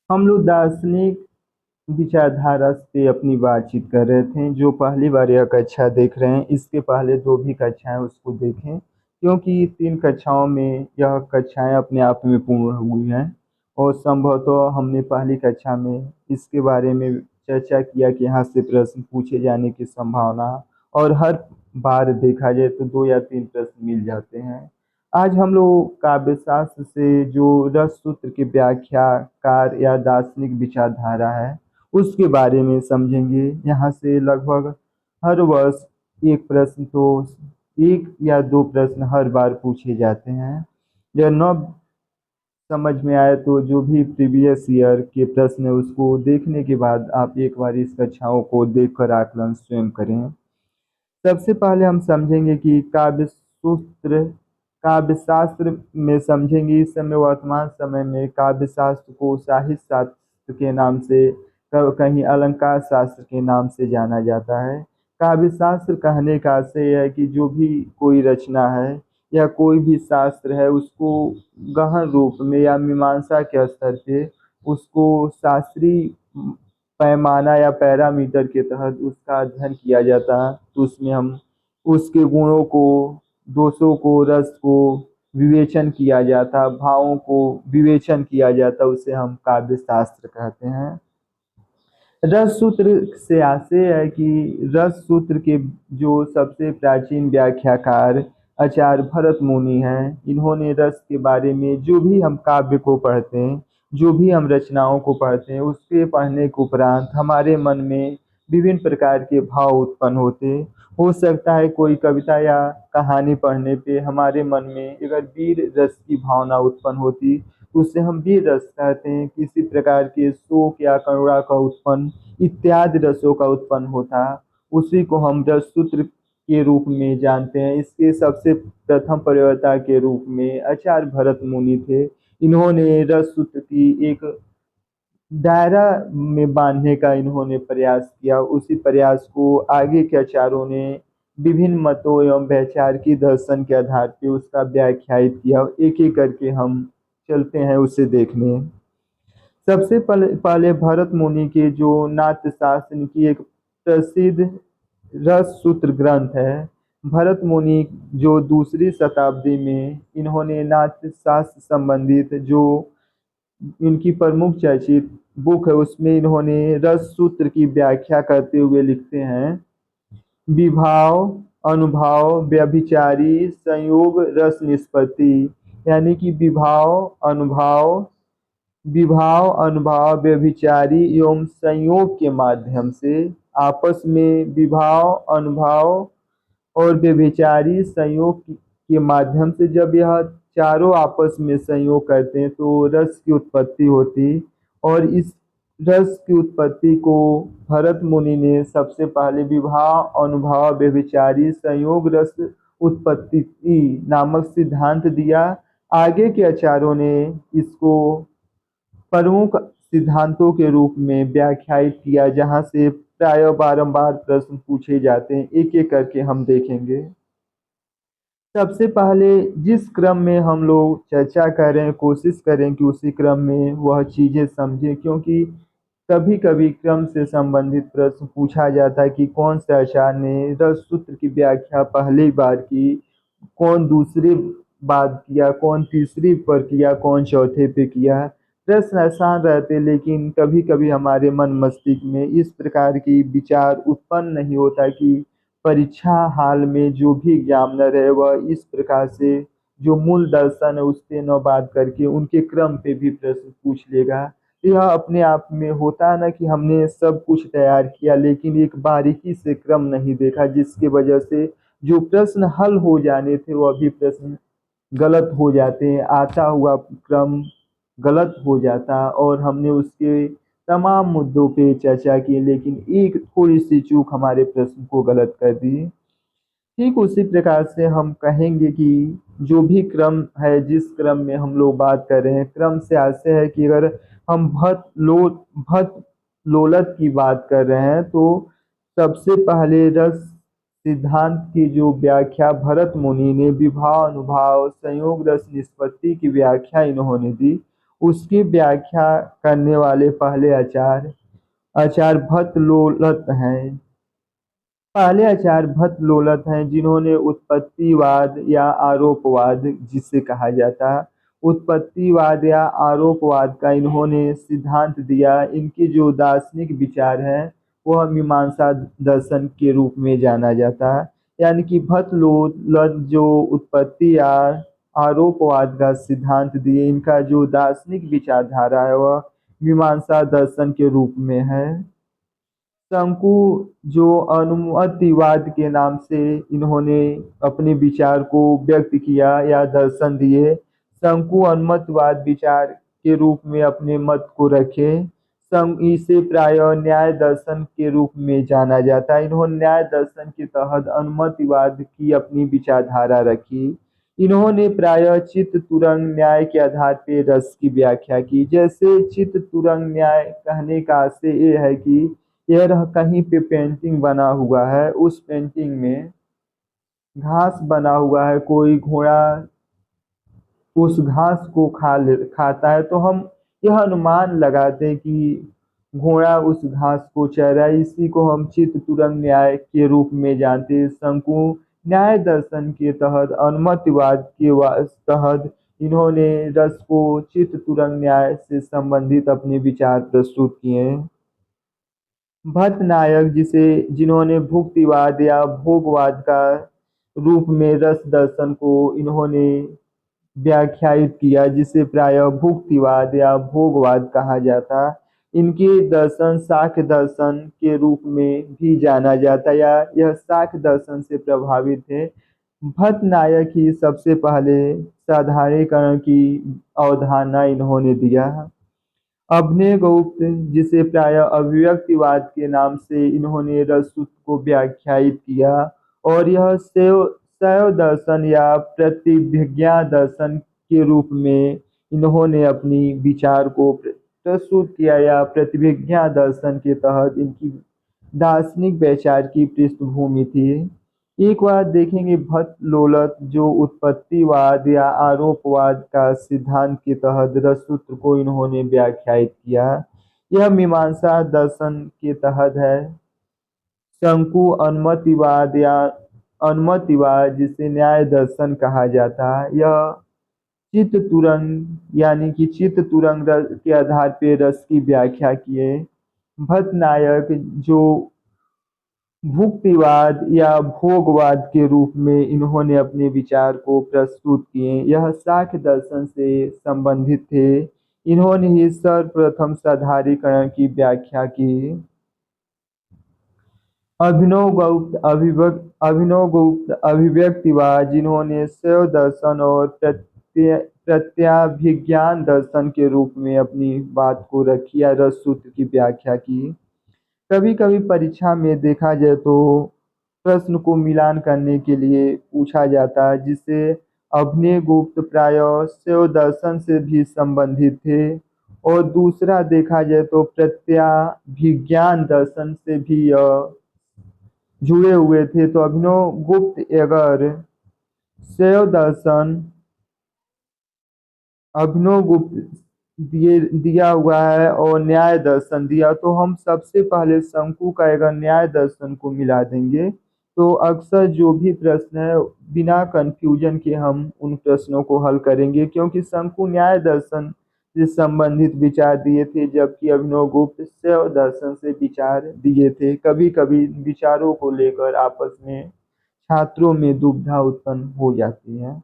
हम लोग दार्शनिक विचारधारा पे अपनी बातचीत कर रहे थे। जो पहली बार यह कक्षा देख रहे हैं, इसके पहले जो भी कक्षाएं उसको देखें, क्योंकि 3 कक्षाओं में यह कक्षाएं अपने आप में पूर्ण हुई हैं। और संभवतः हमने पहली कक्षा में इसके बारे में चर्चा किया कि यहाँ से प्रश्न पूछे जाने की संभावना, और हर बार देखा जाए तो 2 या 3 प्रश्न मिल जाते हैं। आज हम लोग काव्य शास्त्र से जो रस सूत्र की व्याख्याकार या दार्शनिक विचारधारा है उसके बारे में समझेंगे। यहाँ से लगभग हर वर्ष एक प्रश्न तो 1 या 2 प्रश्न हर बार पूछे जाते हैं। यह न समझ में आए तो जो भी प्रीवियस ईयर के प्रश्न है उसको देखने के बाद आप एक बार इस कक्षाओं को देखकर आकलन स्वयं करें। सबसे पहले हम समझेंगे कि काव्य शास्त्र में समझेंगे। इस समय वर्तमान समय में काव्य शास्त्र को साहित्य शास्त्र के नाम से, कहीं अलंकार शास्त्र के नाम से जाना जाता है। काव्य शास्त्र कहने का आशय है कि जो भी कोई रचना है या कोई भी शास्त्र है उसको गहन रूप में या मीमांसा के स्तर पे उसको शास्त्रीय पैमाना या पैरामीटर के तहत उसका अध्ययन किया जाता है। तो उसमें हम उसके गुणों को, दोषों को, रस को विवेचन किया जाता, भावों को विवेचन किया जाता, उसे हम काव्य शास्त्र कहते हैं। रस सूत्र से आशय है कि रस सूत्र के जो सबसे प्राचीन व्याख्याकार आचार्य भरत मुनि हैं, इन्होंने रस के बारे में जो भी हम काव्य को पढ़ते हैं, जो भी हम रचनाओं को पढ़ते हैं, उसके पढ़ने के उपरांत हमारे मन में विभिन्न प्रकार के भाव उत्पन्न होते। हो सकता है कोई कविता या कहानी पढ़ने पे हमारे मन में अगर वीर रस की भावना उत्पन्न होती तो उसे हम वीर रस कहते हैं। किसी प्रकार के शोक या करुणा का उत्पन्न इत्यादि रसों का उत्पन्न होता, उसी को हम रस सूत्र के रूप में जानते हैं। इसके सबसे प्रथम प्रवर्ता के रूप में आचार्य भरत मुनि थे। इन्होंने रस सूत्र की एक दायरा में बांधने का इन्होंने प्रयास किया। उसी प्रयास को आगे के आचार्यों ने विभिन्न मतों एवं वैचारिक दर्शन के आधार पर उसका व्याख्यायित किया। एक एक करके हम चलते हैं उसे देखने। सबसे पहले भरत मुनि के जो नाट्य शास्त्र की एक प्रसिद्ध रस सूत्र ग्रंथ है। भरत मुनि जो दूसरी शताब्दी में इन्होंने नाट्य शास्त्र संबंधित जो इनकी प्रमुख चर्चित बुक है उसमें इन्होंने रस सूत्र की व्याख्या करते हुए लिखते हैं, विभाव, अनुभाव, व्यभिचारी, संयोग, रस निष्पत्ति। यानी कि विभाव, अनुभाव, व्यभिचारी एवं संयोग के माध्यम से आपस में विभाव, अनुभाव और व्यभिचारी संयोग के माध्यम से जब यह चारों आपस में संयोग करते हैं तो रस की उत्पत्ति होती। और इस रस की उत्पत्ति को भरत मुनि ने सबसे पहले विभाव, अनुभाव, व्यभिचारी, संयोग, रस उत्पत्ति नामक सिद्धांत दिया। आगे के आचार्यों ने इसको प्रमुख सिद्धांतों के रूप में व्याख्यायित किया, जहां से प्राय बारंबार प्रश्न पूछे जाते हैं। एक एक करके हम देखेंगे। सबसे पहले जिस क्रम में हम लोग चर्चा कर रहे हैं, कोशिश करें कि उसी क्रम में वह चीज़ें समझें, क्योंकि कभी कभी क्रम से संबंधित प्रश्न पूछा जाता है कि कौन से आचार्य ने रस सूत्र की व्याख्या पहली बार की, कौन दूसरी बार किया, कौन तीसरी पर किया, कौन चौथे पे किया। प्रश्न आसान रहते लेकिन कभी कभी हमारे मन मस्तिष्क में इस प्रकार की विचार उत्पन्न नहीं होता कि परीक्षा हाल में जो भी एग्जामिनर है वह इस प्रकार से जो मूल दर्शन है उस पे न बात करके उनके क्रम पे भी प्रश्न पूछ लेगा। यह अपने आप में होता है ना कि हमने सब कुछ तैयार किया लेकिन एक बारीकी से क्रम नहीं देखा, जिसकी वजह से जो प्रश्न हल हो जाने थे वह भी प्रश्न गलत हो जाते हैं, आता हुआ क्रम गलत हो जाता। और हमने उसके तमाम मुद्दों पे चर्चा की लेकिन एक थोड़ी सी चूक हमारे प्रश्न को गलत कर दी। ठीक उसी प्रकार से हम कहेंगे कि जो भी क्रम है, जिस क्रम में हम लोग बात कर रहे हैं, क्रम से आशय है कि अगर हम भट्ट लोलत की बात कर रहे हैं तो सबसे पहले रस सिद्धांत की जो व्याख्या भरत मुनि ने विभाव, अनुभाव, संयोग, रस निष्पत्ति की व्याख्या इन्होंने दी। उसकी व्याख्या करने वाले पहले आचार्य भट्टलोलत हैं। पहले आचार्य भट्टलोलत हैं जिन्होंने उत्पत्तिवाद या आरोपवाद जिसे कहा जाता है, उत्पत्तिवाद या आरोपवाद का इन्होंने सिद्धांत दिया। इनके जो दार्शनिक विचार हैं वह मीमांसा दर्शन के रूप में जाना जाता है। यानी कि भट्टलोलत जो उत्पत्ति या आरोपवाद का सिद्धांत दिए, इनका जो दार्शनिक विचारधारा है वह मीमांसा दर्शन के रूप में है। शंकु जो अनुमतिवाद के नाम से इन्होंने अपने विचार को व्यक्त किया या दर्शन दिए, शंकु अनुमतवाद विचार के रूप में अपने मत को रखे। इसे प्राय न्याय दर्शन के रूप में जाना जाता है। इन्होंने न्याय दर्शन के तहत अनुमतिवाद की अपनी विचारधारा रखी। इन्होंने प्राय चित्त तुरंग न्याय के आधार पर रस की व्याख्या की। जैसे चित्त तुरंग न्याय कहने का आशय ये है कि यह कहीं पे पेंटिंग बना हुआ है, उस पेंटिंग में घास बना हुआ है, कोई घोड़ा उस घास को खाता है, तो हम यह अनुमान लगाते हैं कि घोड़ा उस घास को चर रहा है। इसी को हम चित्त तुरंग न्याय के रूप में जानते हैं। शंकु न्याय दर्शन के तहत अनुमतिवाद के तहत इन्होंने रस को चित्त तुरंग न्याय से संबंधित अपने विचार प्रस्तुत किए। भट्टनायक जिन्होंने भुक्तिवाद या भोगवाद का रूप में रस दर्शन को इन्होंने व्याख्यायित किया, जिसे प्राय भुक्तिवाद या भोगवाद कहा जाता। इनके दर्शन सांख्य दर्शन के रूप में भी जाना जाता, या यह सांख्य दर्शन से प्रभावित है। भट्टनायक ही सबसे पहले साधारणीकरण की अवधारणा इन्होंने दिया। अभिनवगुप्त जिसे प्राय अभिव्यक्तिवाद के नाम से इन्होंने रससूत्र को व्याख्यायित किया, और यह शैव दर्शन या प्रतिभिज्ञा दर्शन के रूप में इन्होंने अपनी विचार को प्रस्तुत किया, या प्रतिभिज्ञा दर्शन के तहत इनकी दार्शनिक विचार की पृष्ठभूमि थी। एक बार देखेंगे भट्टलोलत जो उत्पत्तिवाद या आरोपवाद का सिद्धांत के तहत रससूत्र को इन्होंने व्याख्यायित किया। यह मीमांसा दर्शन के तहत है। शंकु अनुमतिवाद या अनुमतिवाद जिसे न्याय दर्शन कहा जाता है, यह चित्त तुरंग यानी कि चित्त तुरंग के आधार पर रस की व्याख्या किए। भट्टनायक जो भुक्तिवाद या भोगवाद के रूप में इन्होंने अपने विचार को प्रस्तुत किए, यह सांख्य दर्शन से संबंधित थे। इन्होंने ही सर्वप्रथम साधारणीकरण की व्याख्या की। अभिनवगुप्त अभिव्यक्तिवाद जिन्होंने शैव दर्शन और प्रत्याभिज्ञान दर्शन के रूप में अपनी बात को रखी या रस सूत्र की व्याख्या की। कभी कभी परीक्षा में देखा जाए तो प्रश्न को मिलान करने के लिए पूछा जाता है, जिसे अभिनवगुप्त प्राय शैव दर्शन से भी संबंधित थे, और दूसरा देखा जाए तो प्रत्याभिज्ञान दर्शन से भी जुड़े हुए थे। तो अभिनवगुप्त अगर शैव दर्शन अभिनवगुप्त दिया हुआ है और न्याय दर्शन दिया, तो हम सबसे पहले शंकु का अगर न्याय दर्शन को मिला देंगे तो अक्सर जो भी प्रश्न है बिना कंफ्यूजन के हम उन प्रश्नों को हल करेंगे, क्योंकि शंकु न्याय दर्शन से संबंधित विचार दिए थे, जबकि अभिनवगुप्त शैव दर्शन से विचार दिए थे। कभी कभी विचारों को लेकर आपस में छात्रों में दुविधा उत्पन्न हो जाती है।